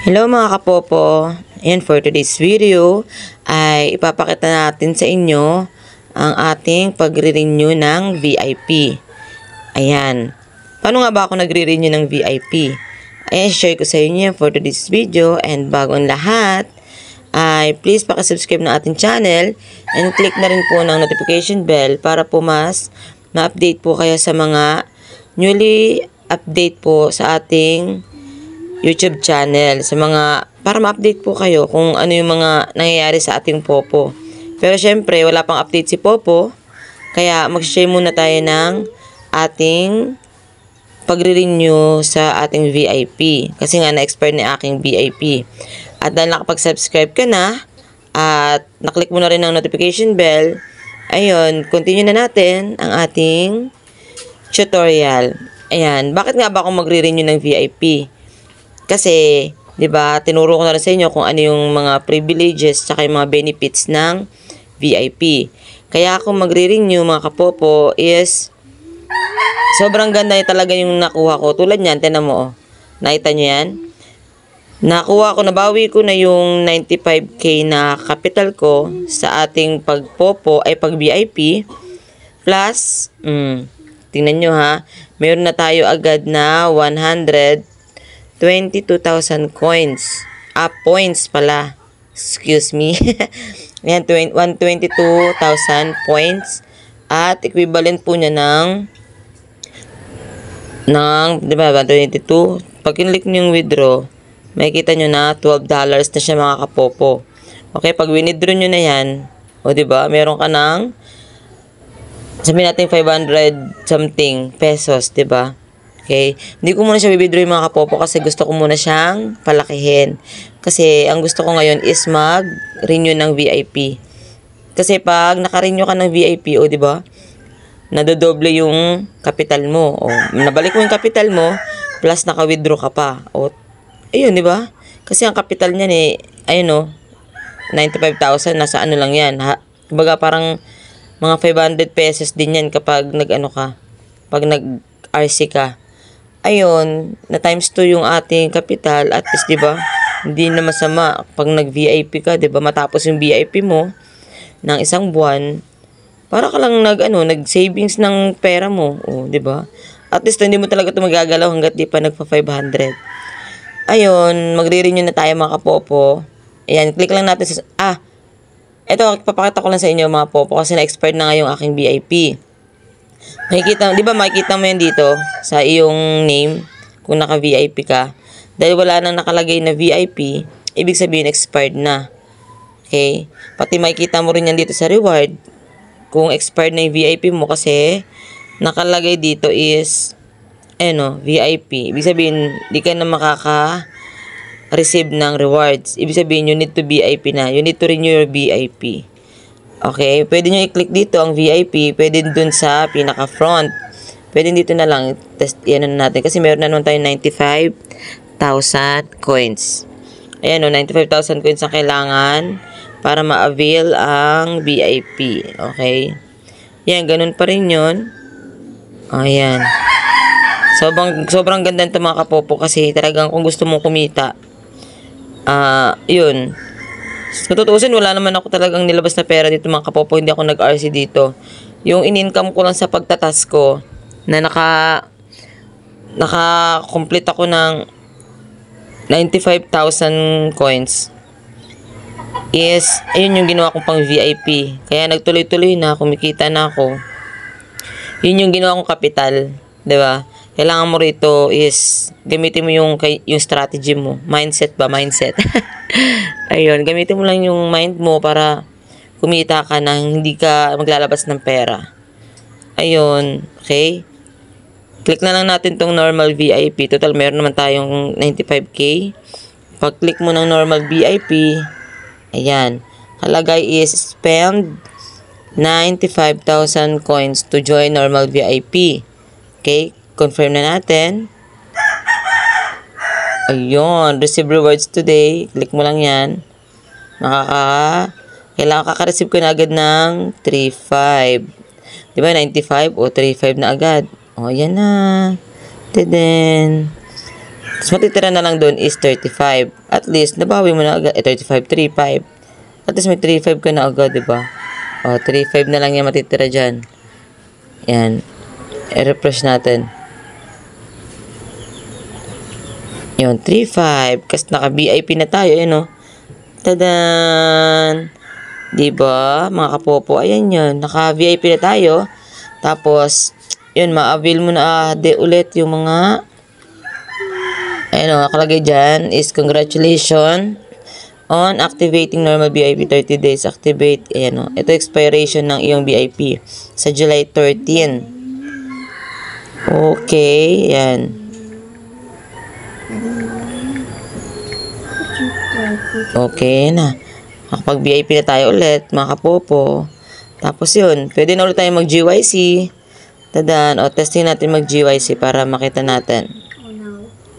Hello mga kapopo, and for today's video ay ipapakita natin sa inyo ang ating pagre-renew ng VIP. Ayan, paano nga ba ako nagre-renew ng VIP? Ayan, share ko sa inyo for today's video, and bago ang lahat ay please pakisubscribe ng ating channel and click na rin po ng notification bell para po mas ma-update po kayo sa mga newly update po sa ating YouTube channel, sa mga para ma-update po kayo kung ano yung mga nangyayari sa ating Popo. Pero syempre, wala pang update si Popo, kaya mag-share muna tayo ng ating pagre-renew sa ating VIP. Kasi nga na-expire na aking VIP. At dahil nakapag-subscribe ka na, at naklik mo na rin ang notification bell, ayun, continue na natin ang ating tutorial. Ayan, bakit nga ba ako magre-renew ng VIP? Kasi, 'di ba, tinuro ko na rin sa inyo kung ano yung mga privileges at yung mga benefits ng VIP. Kaya ako magre-renew mga kapopo is sobrang ganda talaga yung nakuha ko. Tulad niyan, tingnan mo, oh. Nakita niyo 'yan? Nakuha ko, nabawi ko na yung 95k na capital ko sa ating pagpopo ay pag VIP plus tingnan nyo ha, mayroon na tayo agad na 122,000 coins. Points pala. Excuse me. Ayan, 122,000 points. At equivalent po niya ng di ba, 122. Pag kinlik nyo yung withdraw, makikita nyo na $12 na siya mga kapopo. Okay, pag withdraw nyo na yan, o di ba, meron ka ng sabihin natin 500 something pesos, di ba? Okay, hindi ko muna siya i-withdraw mga kapopo kasi gusto ko muna siyang palakihin. Kasi ang gusto ko ngayon is mag-renew ng VIP. Kasi pag naka-renew ka ng VIP, o di ba? Nadodoble yung capital mo. O nabalik mo yung capital mo plus naka-withdraw ka pa. O ayun, di ba? Kasi ang capital niyan ayun o, 95,000 nasa ano lang 'yan. Kumbaga parang mga 500 pesos din 'yan kapag nag-ano ka. Pag nag-RC ka. Ayun, na times 2 yung ating capital, at least 'di ba? Hindi na masama pag nag-VIP ka, 'di ba? Matapos yung VIP mo ng isang buwan, para ka lang nag-savings ng pera mo, oh, 'di ba? At least hindi mo talaga 'to magagalaw hangga't di pa nagpa 500. Ayun, magre-renew na tayo mga kapopo. Ayan, click lang natin sa ito, papakita ko lang sa inyo mga popo kasi na-expired na nga yung aking VIP. Makikita, di ba makikita mo yan dito sa iyong name kung naka-VIP ka. Dahil wala nang nakalagay na VIP, ibig sabihin expired na. Okay? Pati makikita mo rin yan dito sa reward kung expired na yung VIP mo kasi nakalagay dito is VIP. Ibig sabihin, di ka na receive ng rewards. Ibig sabihin, you need to VIP na. You need to renew your VIP. Okay? Pwede nyo i-click dito ang VIP. Pwede dun sa pinaka-front. Pwede dito na lang. Test, yan na natin. Kasi meron na naman tayo 95,000 coins. Ayan o, 95,000 coins ang kailangan para ma-avail ang VIP. Okay? Yan, ganun pa rin yun. Ayan. Sobrang ganda nito mga kapopo kasi talagang kung gusto mong kumita, yun. Sa tutuusin, wala naman ako talagang nilabas na pera dito mga kapopo. Hindi ako nag-RC dito. Yung in-income ko lang sa pagtatas ko na naka-complete ako ng 95,000 coins is, ayun yung ginawa kong pang VIP. Kaya nagtuloy-tuloy na, kumikita na ako. Yun yung ginawa kong kapital. Diba? Kailangan mo rito is gamitin mo yung strategy mo. Mindset ba? Mindset. Ayun, gamitin mo lang yung mind mo para kumita ka na hindi ka maglalabas ng pera. Ayun, okay? Click na lang natin tong normal VIP. Total, meron naman tayong 95k. Pag-click mo ng normal VIP, ayan, kalagay is spend 95,000 coins to join normal VIP. Okay, confirm na natin. Ayun, receive rewards today. Click mo lang yan. Kailangan kaka-receive ko na agad ng 3.5. Diba, 95 o 3.5 na agad. O, yan na. Then, Tapos matitira na lang doon is 35. At least, nabawi mo na agad. 35, 35. At least may 35 ka na agad, diba? O, 35 na lang yung matitira dyan. Yan. I-refresh natin. Yun, 3.5. Kasi naka-VIP na tayo, yun, o. Tadan! Diba, mga kapopo? Ayan yun. Naka-VIP na tayo. Tapos, yun, ma-avail mo na ulit yung mga... Ayan o, nakalagay dyan is congratulations on activating normal VIP 30 days. Activate, ayan o. Ito expiration ng iyong VIP sa July 13. Okay, yan. Okay na. Makapag-VIP na tayo ulit, mga kapopo. Tapos yun, pwede na ulit tayo mag-GYC. Tadan, o testing natin mag-GYC para makita natin.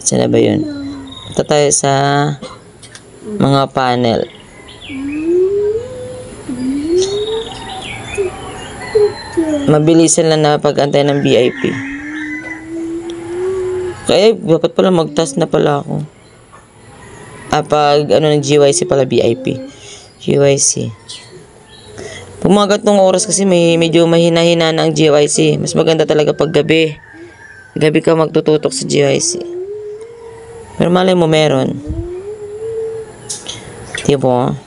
Saan na ba yun? Ito tayo sa mga panel. Mabilisan lang na pag-antay ng VIP. Kaya, dapat pala mag-task na pala ako. Pag ng GYC pala, VIP. GYC. Pag mga gatong oras kasi medyo mahina-hina na ang GYC. Mas maganda talaga pag gabi. Gabi ka magtututok sa GYC. Pero malay mo meron. Diba?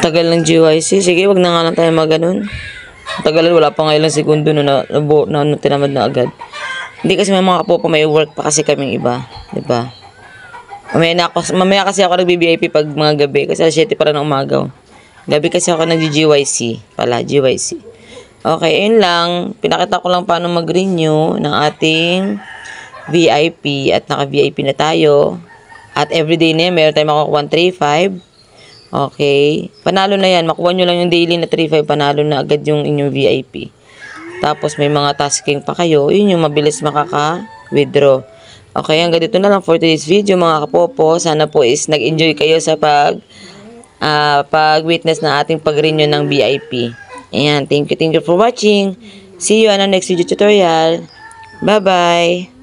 Tagal ng GYC. Sige, wag na nga lang tayo mag-ganon. Tagalan, wala pa nga ilang segundo na tinamad na agad. Hindi kasi may mga kapopo, may work pa kasi kaming iba. Diba? Mamaya kasi ako nag-VIP pag mga gabi. Kasi 7 para ng umaga. Gabi kasi ako nag-GYC. GYC. Okay, yun lang. Pinakita ko lang paano mag-renew ng ating VIP. At naka-VIP na tayo. At everyday na yun, meron tayong makukuha 3.5. Okay. Panalo na yan. Makuha nyo lang yung daily na 3.5. Panalo na agad yung inyong VIP. Tapos may mga tasking pa kayo. Yun yung mabilis makaka-withdraw. Okay, hanggang dito na lang for today's video mga kapopo. Sana po is nag-enjoy kayo sa pag-witness na ating pag-renew ng VIP. Ayan. Thank you for watching. See you on our next video tutorial. Bye-bye.